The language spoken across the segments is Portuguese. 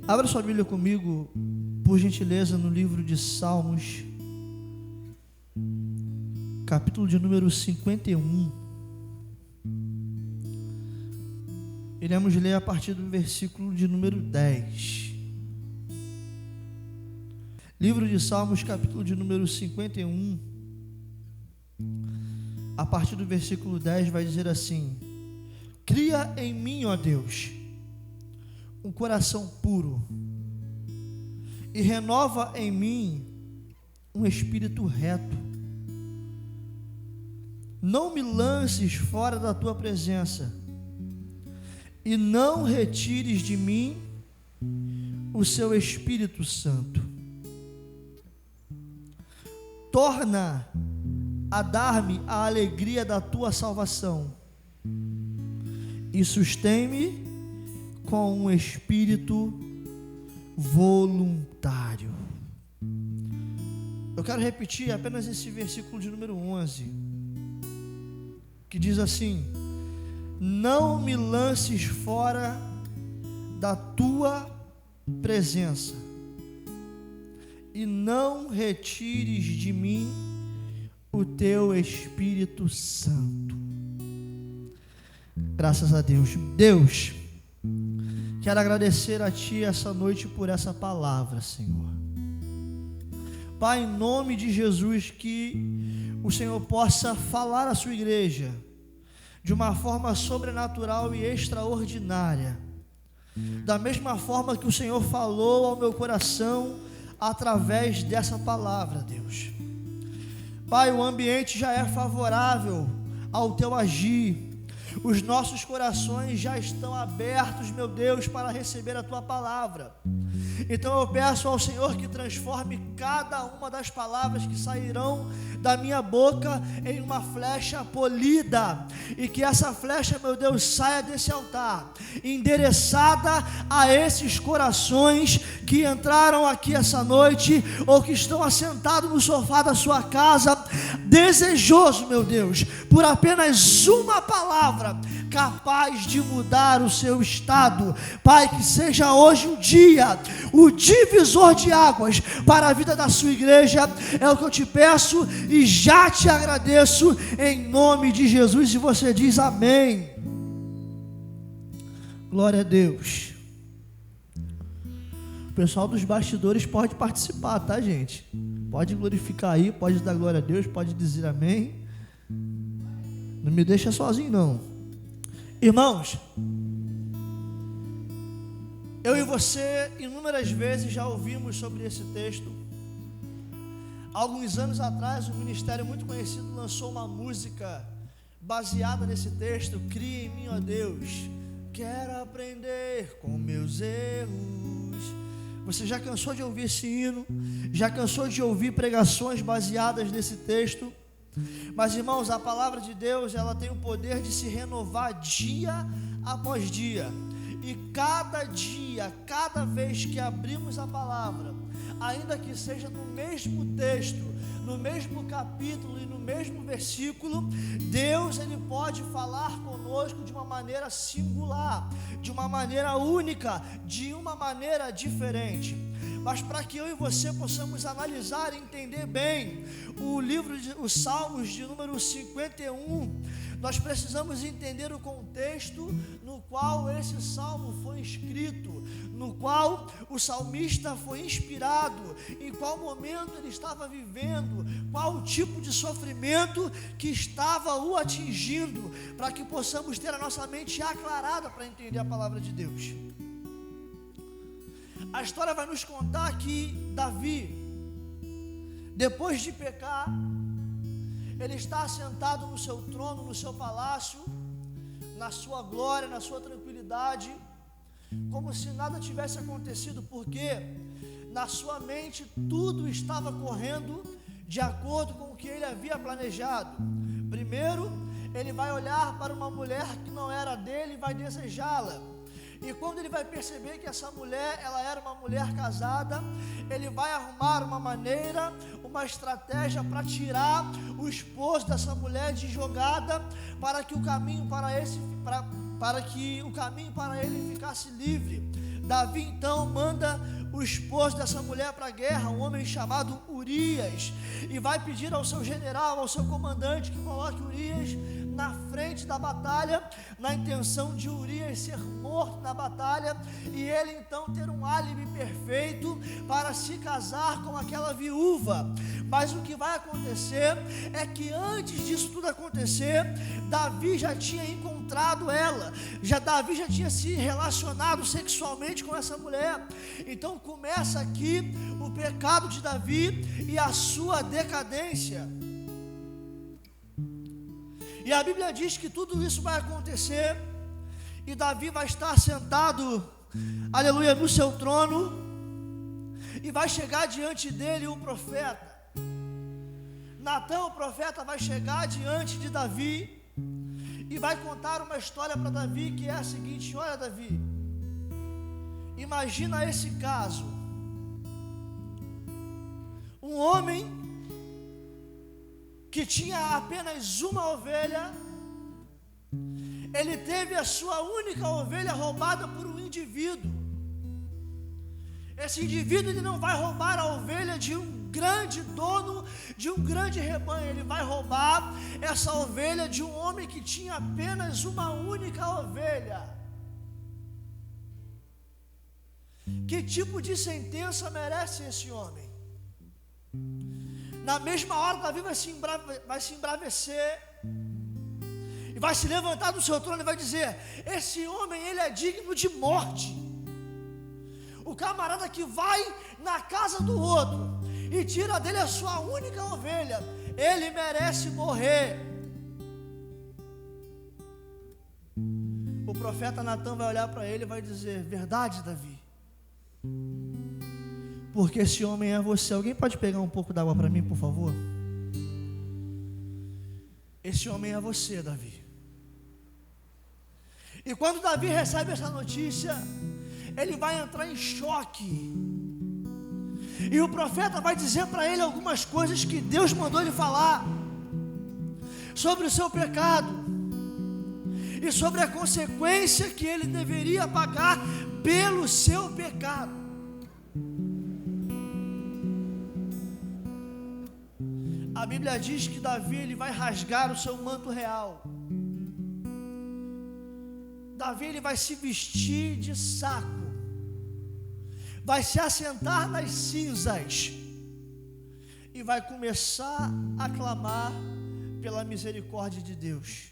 Abra sua Bíblia comigo, por gentileza, no livro de Salmos, capítulo de número 51. Iremos ler a partir do versículo de número 10. Livro de Salmos, capítulo de número 51, a partir do versículo 10, vai dizer assim: Cria em mim, ó Deus, um coração puro, e renova em mim um espírito reto. Não me lances fora da tua presença, e não retires de mim o seu Espírito Santo. Torna a dar-me a alegria da tua salvação, e sustém-me com um espírito voluntário. Eu quero repetir apenas esse versículo de número 11, que diz assim: não me lances fora da tua presença, e não retires de mim o teu Espírito Santo. Graças a Deus. Deus, quero agradecer a Ti essa noite por essa palavra, Senhor. Pai, em nome de Jesus, que o Senhor possa falar à sua igreja de uma forma sobrenatural e extraordinária, da mesma forma que o Senhor falou ao meu coração através dessa palavra, Deus. Pai, o ambiente já é favorável ao Teu agir. Os nossos corações já estão abertos, meu Deus, para receber a Tua palavra. Então eu peço ao Senhor que transforme cada uma das palavras que sairão da minha boca em uma flecha polida, e que essa flecha, meu Deus, saia desse altar endereçada a esses corações que entraram aqui essa noite, ou que estão assentados no sofá da sua casa, desejoso, meu Deus, por apenas uma palavra capaz de mudar o seu estado. Pai, que seja hoje o divisor de águas para a vida da sua igreja. É o que eu te peço e já te agradeço em nome de Jesus. E você diz amém. Glória a Deus. O pessoal dos bastidores pode participar, tá, gente? Pode glorificar aí, pode dar glória a Deus, pode dizer amém. Não me deixa sozinho, não. Irmãos, eu e você inúmeras vezes já ouvimos sobre esse texto. Alguns anos atrás, um ministério muito conhecido lançou uma música baseada nesse texto: Cria em mim, ó Deus, quero aprender com meus erros. Você já cansou de ouvir esse hino? Já cansou de ouvir pregações baseadas nesse texto? Mas, irmãos, a palavra de Deus, ela tem o poder de se renovar dia após dia. E cada dia, cada vez que abrimos a palavra, ainda que seja no mesmo texto, no mesmo capítulo e no mesmo versículo, Deus, Ele pode falar conosco de uma maneira singular, de uma maneira única, de uma maneira diferente. Mas para que eu e você possamos analisar e entender bem os Salmos de número 51, nós precisamos entender o contexto no qual esse salmo foi escrito, no qual o salmista foi inspirado, em qual momento ele estava vivendo, qual o tipo de sofrimento que estava o atingindo, para que possamos ter a nossa mente aclarada para entender a palavra de Deus. A história vai nos contar que Davi, depois de pecar, ele está assentado no seu trono, no seu palácio, na sua glória, na sua tranquilidade, como se nada tivesse acontecido, porque na sua mente tudo estava correndo de acordo com o que ele havia planejado. Primeiro, ele vai olhar para uma mulher que não era dele e vai desejá-la. E quando ele vai perceber que essa mulher, ela era uma mulher casada, ele vai arrumar uma maneira, uma estratégia para tirar o esposo dessa mulher de jogada, para que o caminho para para que o caminho para ele ficasse livre, Davi então manda o esposo dessa mulher para a guerra, um homem chamado Urias, e vai pedir ao seu general, ao seu comandante, que coloque Urias na frente da batalha, na intenção de Urias ser morto na batalha, e ele então ter um álibi perfeito para se casar com aquela viúva. Mas o que vai acontecer é que antes disso tudo acontecer, Davi já tinha encontrado ela, Davi já tinha se relacionado sexualmente com essa mulher. Então começa aqui o pecado de Davi e a sua decadência. E a Bíblia diz que tudo isso vai acontecer, e Davi vai estar sentado, aleluia, no seu trono, e vai chegar diante dele um profeta. Natan, o profeta, vai chegar diante de Davi, e vai contar uma história para Davi, que é a seguinte: olha, Davi, imagina esse caso, um homem que tinha apenas uma ovelha, ele teve a sua única ovelha roubada por um indivíduo. Esse indivíduo, ele não vai roubar a ovelha de um grande dono, de um grande rebanho, ele vai roubar essa ovelha de um homem que tinha apenas uma única ovelha. Que tipo de sentença merece esse homem? Na mesma hora, Davi vai se embravecer e vai se levantar do seu trono e vai dizer: esse homem, ele é digno de morte. O camarada que vai na casa do outro e tira dele a sua única ovelha, ele merece morrer. O profeta Natan vai olhar para ele e vai dizer: verdade, Davi, porque esse homem é você. Alguém pode pegar um pouco d'água para mim, por favor? Esse homem é você, Davi. E quando Davi recebe essa notícia, ele vai entrar em choque, e o profeta vai dizer para ele algumas coisas que Deus mandou ele falar sobre o seu pecado e sobre a consequência que ele deveria pagar pelo seu pecado. A Bíblia diz que Davi, ele vai rasgar o seu manto real. Davi, ele vai se vestir de saco, vai se assentar nas cinzas e vai começar a clamar pela misericórdia de Deus,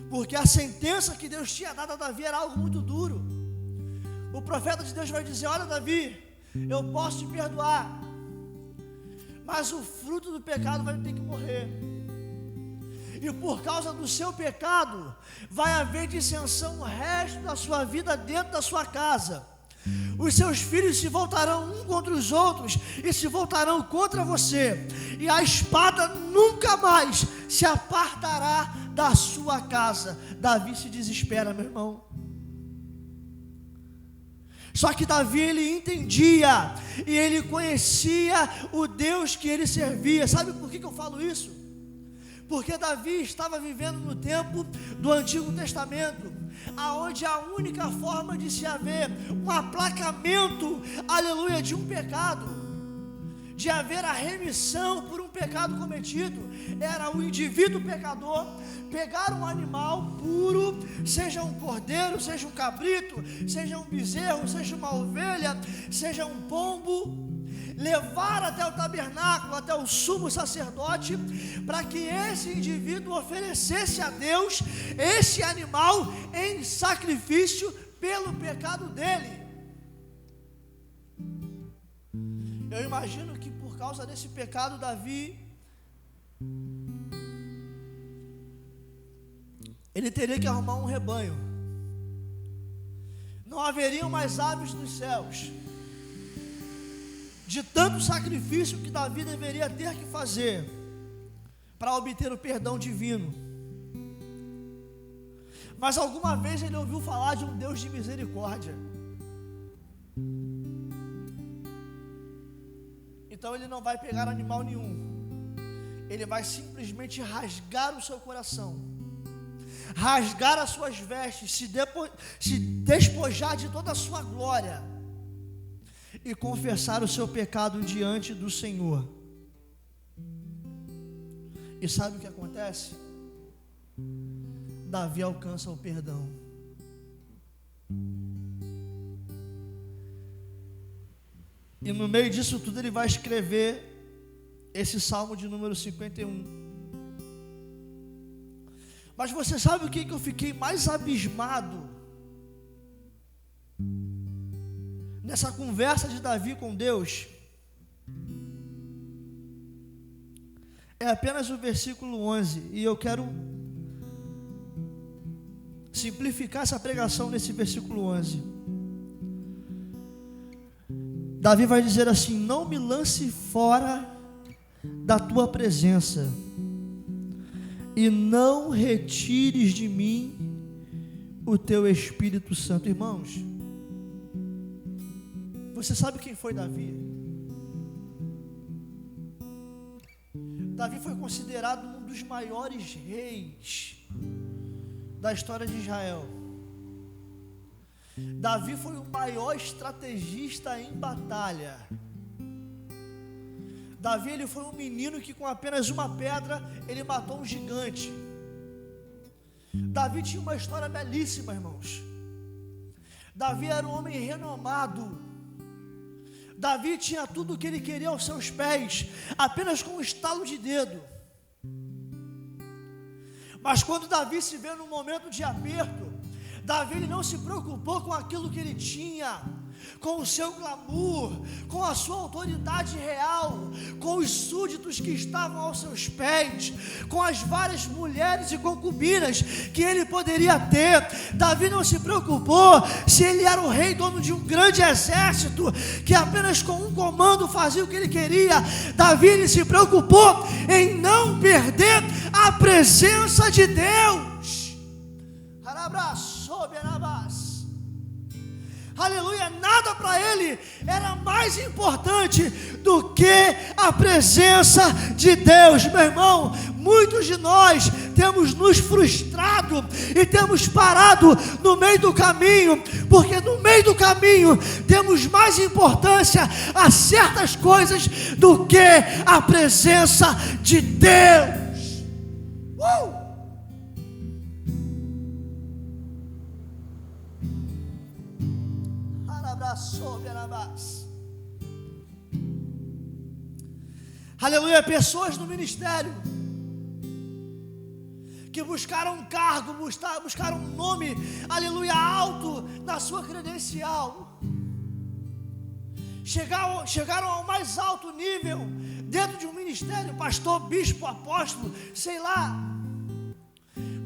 porque a sentença que Deus tinha dado a Davi era algo muito duro. O profeta de Deus vai dizer: olha, Davi, eu posso te perdoar, mas o fruto do pecado vai ter que morrer, e por causa do seu pecado vai haver dissensão o resto da sua vida dentro da sua casa. Os seus filhos se voltarão uns contra os outros e se voltarão contra você, e a espada nunca mais se apartará da sua casa. Davi se desespera, meu irmão. Só que Davi, ele entendia e ele conhecia o Deus que ele servia. Sabe por que eu falo isso? Porque Davi estava vivendo no tempo do Antigo Testamento, aonde a única forma de se haver um aplacamento, aleluia, de um pecado, de haver a remissão por um pecado cometido, era o indivíduo pecador pegar um animal puro, seja um cordeiro, seja um cabrito, seja um bezerro, seja uma ovelha, seja um pombo, levar até o tabernáculo, até o sumo sacerdote, para que esse indivíduo oferecesse a Deus esse animal em sacrifício pelo pecado dele. Eu imagino que por causa desse pecado, Davi, ele teria que arrumar um rebanho. Não haveriam mais aves nos céus, de tanto sacrifício que Davi deveria ter que fazer para obter o perdão divino. Mas alguma vez ele ouviu falar de um Deus de misericórdia. Então ele não vai pegar animal nenhum, ele vai simplesmente rasgar o seu coração, rasgar as suas vestes, se despojar de toda a sua glória e confessar o seu pecado diante do Senhor. E sabe o que acontece? Davi alcança o perdão. E no meio disso tudo ele vai escrever esse Salmo de número 51. Mas você sabe o que eu fiquei mais abismado nessa conversa de Davi com Deus? É apenas o versículo 11, e eu quero simplificar essa pregação nesse versículo 11. Davi vai dizer assim: não me lance fora da tua presença, e não retires de mim o teu Espírito Santo. Irmãos, você sabe quem foi Davi? Davi foi considerado um dos maiores reis da história de Israel. Davi foi o maior estrategista em batalha. Davi, ele foi um menino que com apenas uma pedra ele matou um gigante. Davi tinha uma história belíssima, irmãos. Davi era um homem renomado. Davi tinha tudo o que ele queria aos seus pés, apenas com um estalo de dedo. Mas quando Davi se vê num momento de aperto, Davi ele não se preocupou com aquilo que ele tinha, com o seu glamour, com a sua autoridade real, com os súditos que estavam aos seus pés, com as várias mulheres e concubinas que ele poderia ter. Davi não se preocupou se ele era o rei, dono de um grande exército, que apenas com um comando fazia o que ele queria. Davi ele se preocupou em não perder a presença de Deus. Aleluia, nada para ele era mais importante do que a presença de Deus. Meu irmão, muitos de nós temos nos frustrado e temos parado no meio do caminho, porque no meio do caminho temos mais importância a certas coisas do que a presença de Deus. Aleluia, pessoas no ministério que buscaram um cargo, buscaram um nome, aleluia, alto na sua credencial, chegaram ao mais alto nível dentro de um ministério, pastor, bispo, apóstolo, sei lá,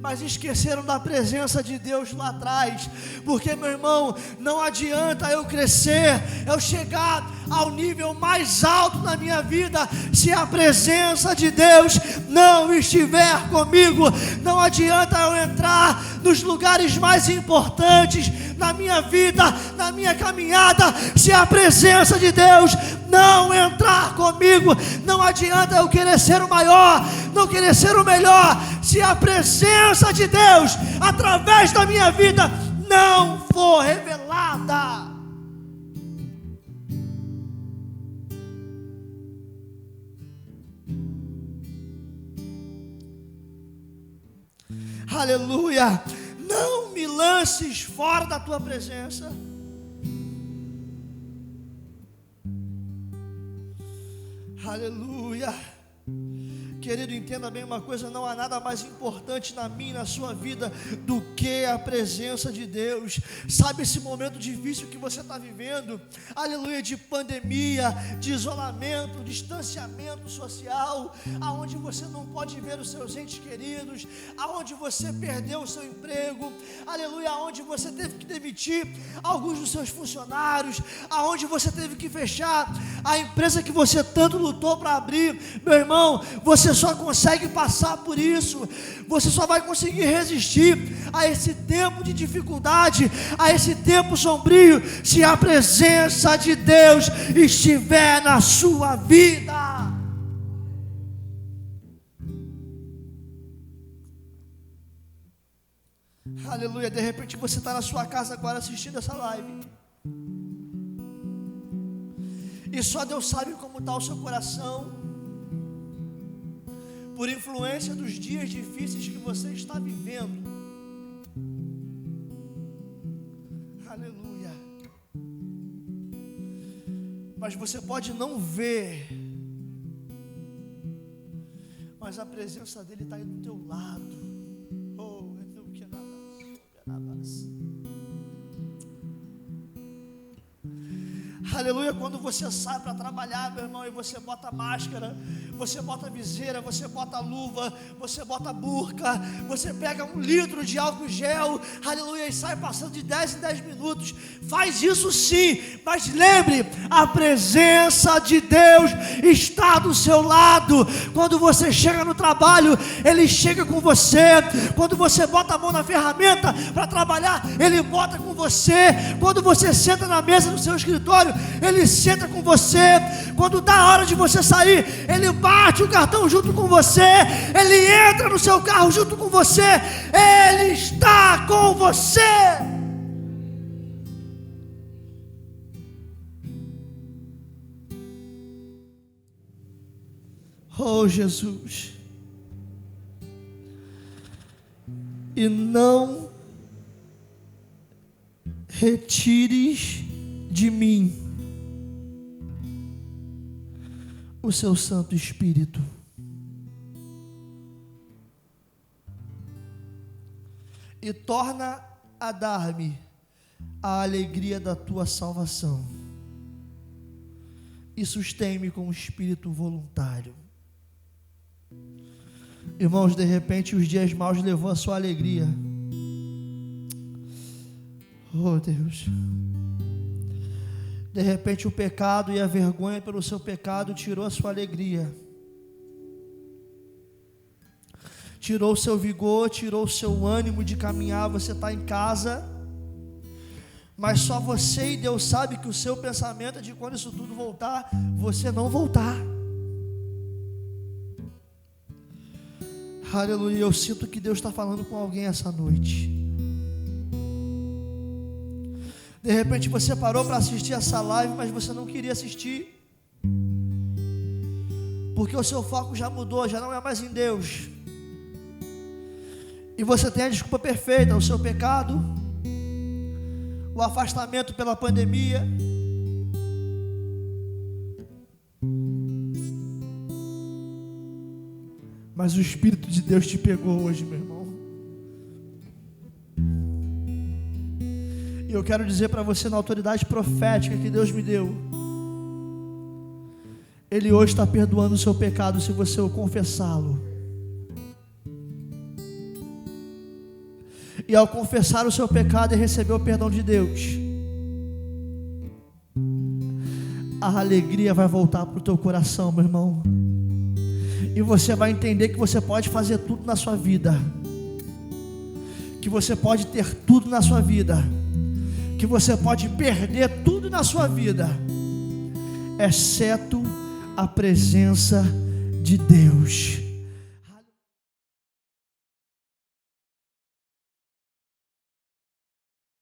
mas esqueceram da presença de Deus lá atrás. Porque, meu irmão, não adianta eu crescer, eu chegar ao nível mais alto na minha vida, se a presença de Deus não estiver comigo. Não adianta eu entrar nos lugares mais importantes na minha vida, na minha caminhada, se a presença de Deus não entrar comigo. Não adianta eu querer ser o maior, não querer ser o melhor, se a presença de Deus através da minha vida não for revelada. Aleluia, não me lances fora da tua presença. Aleluia. Querido, entenda bem uma coisa: não há nada mais importante na minha e na sua vida do que a presença de Deus. Sabe esse momento difícil que você está vivendo, aleluia, de pandemia, de isolamento, distanciamento social, aonde você não pode ver os seus entes queridos, aonde você perdeu o seu emprego, aleluia, aonde você teve que demitir alguns dos seus funcionários, aonde você teve que fechar a empresa que você tanto lutou para abrir. Meu irmão, você só consegue passar por isso, você só vai conseguir resistir a esse tempo de dificuldade, a esse tempo sombrio, se a presença de Deus estiver na sua vida. Aleluia. De repente você está na sua casa agora assistindo essa live, e só Deus sabe como está o seu coração, por influência dos dias difíceis que você está vivendo. Aleluia. Mas você pode não ver, mas a presença dele está aí do teu lado. Aleluia. Quando você sai para trabalhar, meu irmão, e você bota máscara, você bota viseira, você bota luva, você bota burca, você pega 1 litro de álcool gel, aleluia, e sai passando de 10 em 10 minutos. Faz isso sim, mas lembre, a presença de Deus está do seu lado. Quando você chega no trabalho, Ele chega com você. Quando você bota a mão na ferramenta para trabalhar, Ele bota com você. Quando você senta na mesa do seu escritório, Ele senta com você. Quando dá a hora de você sair, Ele bate o cartão junto com você. Ele entra no seu carro junto com você. Ele está com você. Oh, Jesus. E não retires de mim o seu Santo Espírito. E torna a dar-me a alegria da tua salvação. E sustém-me com o espírito voluntário. Irmãos, de repente os dias maus levou a sua alegria. Oh, Deus. De repente o pecado e a vergonha pelo seu pecado tirou a sua alegria, tirou o seu vigor, tirou o seu ânimo de caminhar. Você está em casa, mas só você e Deus sabe que o seu pensamento é de quando isso tudo voltar, você não voltar. Aleluia. Eu sinto que Deus está falando com alguém essa noite. De repente você parou para assistir essa live, mas você não queria assistir, porque o seu foco já mudou, já não é mais em Deus. E você tem a desculpa perfeita: o seu pecado, o afastamento pela pandemia. Mas o Espírito de Deus te pegou hoje, meu irmão. E eu quero dizer para você, na autoridade profética que Deus me deu, Ele hoje está perdoando o seu pecado se você o confessá-lo. E ao confessar o seu pecado e receber o perdão de Deus, a alegria vai voltar para o teu coração, meu irmão. E você vai entender que você pode fazer tudo na sua vida, que você pode ter tudo na sua vida, que você pode perder tudo na sua vida, exceto a presença de Deus.